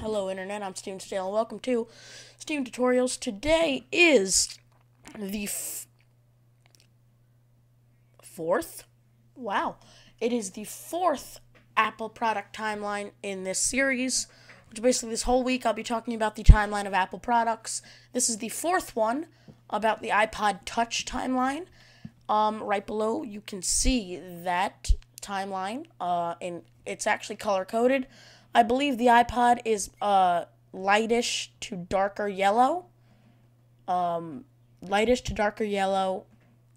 Hello Internet, I'm StephenTutorials and welcome to StephenTutorials. Today is the fourth? Wow. It is the fourth Apple product timeline in this series, which basically this whole week I'll be talking about the timeline of Apple products. This is the fourth one about the iPod Touch timeline. Right below you can see that timeline, and it's actually color-coded. I believe the iPod is lightish to darker yellow. Lightish to darker yellow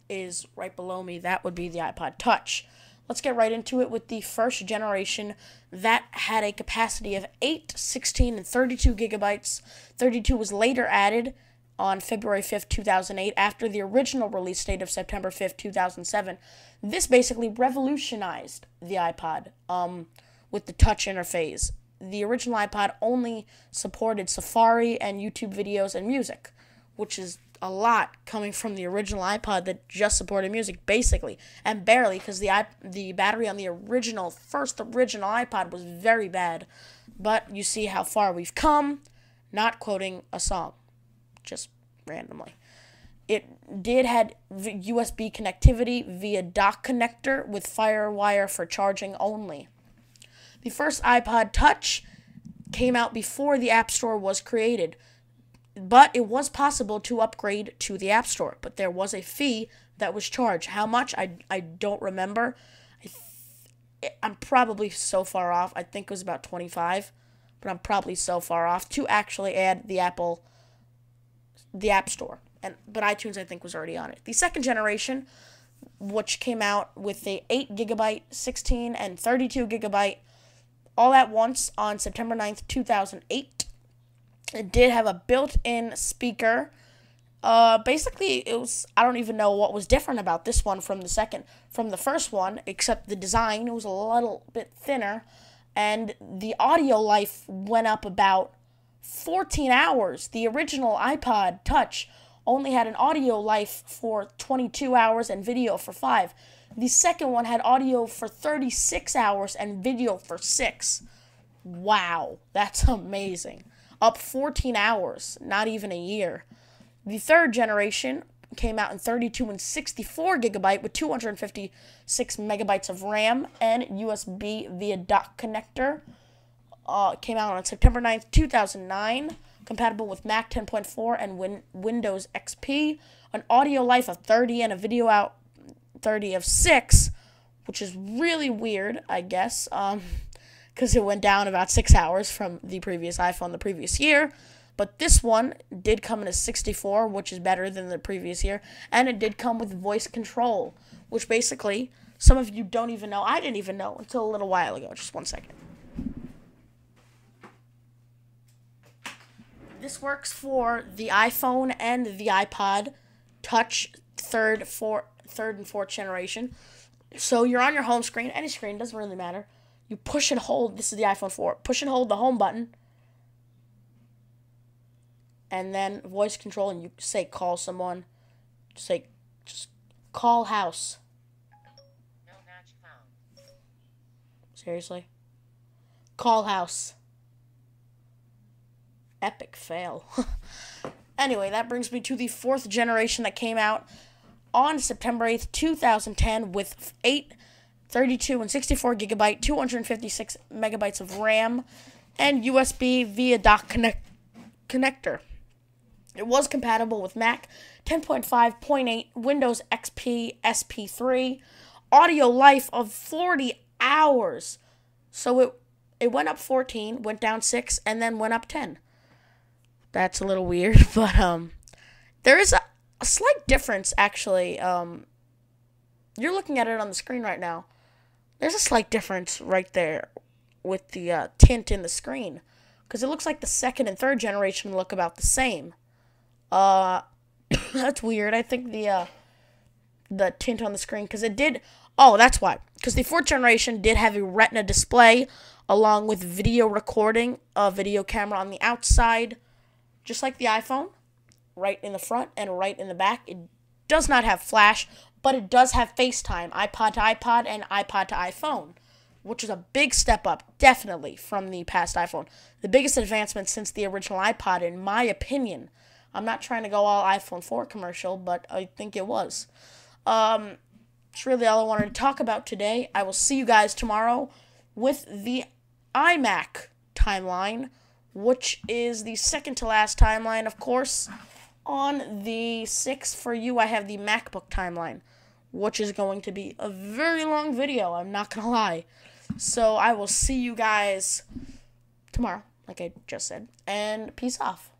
is right below me. That would be the iPod Touch. Let's get right into it with the first generation that had a capacity of 8, 16, and 32 gigabytes. 32 was later added on February 5th, 2008, after the original release date of September 5th, 2007. This basically revolutionized the iPod with the touch interface. The original iPod only supported Safari and YouTube videos and music, which is a lot coming from the original iPod that just supported music, basically, and barely, because the battery on the first original iPod was very bad. But you see how far we've come, not quoting a song, just randomly. It did had USB connectivity via dock connector with FireWire for charging only. The first iPod Touch came out before the App Store was created, but it was possible to upgrade to the App Store, but there was a fee that was charged. How much? I don't remember. I'm probably so far off. I think it was about $25, but I'm probably so far off to actually add the App Store. But iTunes, I think, was already on it. The second generation, which came out with the 8 gigabyte, 16, and 32 gigabyte all at once on September 9th, 2008. It did have a built-in speaker. Basically, I don't even know what was different about this one from the first one, except the design. It was a little bit thinner, and the audio life went up about 14 hours. The original iPod Touch only had an audio life for 22 hours and video for 5. The second one had audio for 36 hours and video for 6. Wow, that's amazing. Up 14 hours, not even a year. The third generation came out in 32 and 64 gigabyte with 256 megabytes of RAM and USB via dock connector. Came out on September 9th, 2009. Compatible with Mac 10.4 and Windows XP. An audio life of 30 and a video out 30 of 6, which is really weird, I guess, because it went down about 6 hours from the previous iPhone the previous year. But this one did come in a 64, which is better than the previous year, and it did come with voice control, which basically some of you don't even know. I didn't even know until a little while ago. Just one second. This works for the iPhone and the iPod Touch third and fourth generation. So you're on your home screen, any screen, doesn't really matter. You push and hold, this is the iPhone 4, push and hold the home button, and then voice control, and you say call someone, just call house. No match found. Seriously? Call house. Epic fail. Anyway, that brings me to the fourth generation that came out on September 8th, 2010 with 8, 32, and 64 gigabyte, 256 megabytes of RAM, and USB via dock connector. It was compatible with Mac 10.5.8, Windows XP, SP3, audio life of 40 hours. So it went up 14, went down 6, and then went up 10. That's a little weird, but there is a slight difference, actually. You're looking at it on the screen right now. There's a slight difference right there with the tint in the screen, because it looks like the second and third generation look about the same. That's weird. I think the tint on the screen, because it did. Oh, that's why. Because the fourth generation did have a Retina display along with video recording, a video camera on the outside, just like the iPhone. Right in the front and right in the back. It does not have flash, but it does have FaceTime, iPod to iPod and iPod to iPhone, which is a big step up, definitely, from the past iPhone. The biggest advancement since the original iPod, in my opinion. I'm not trying to go all iPhone 4 commercial, but I think it was. That's really all I wanted to talk about today. I will see you guys tomorrow with the iMac timeline, which is the second to last timeline, of course. On the 6th for you, I have the MacBook timeline, which is going to be a very long video, I'm not going to lie. So I will see you guys tomorrow, like I just said, and peace off.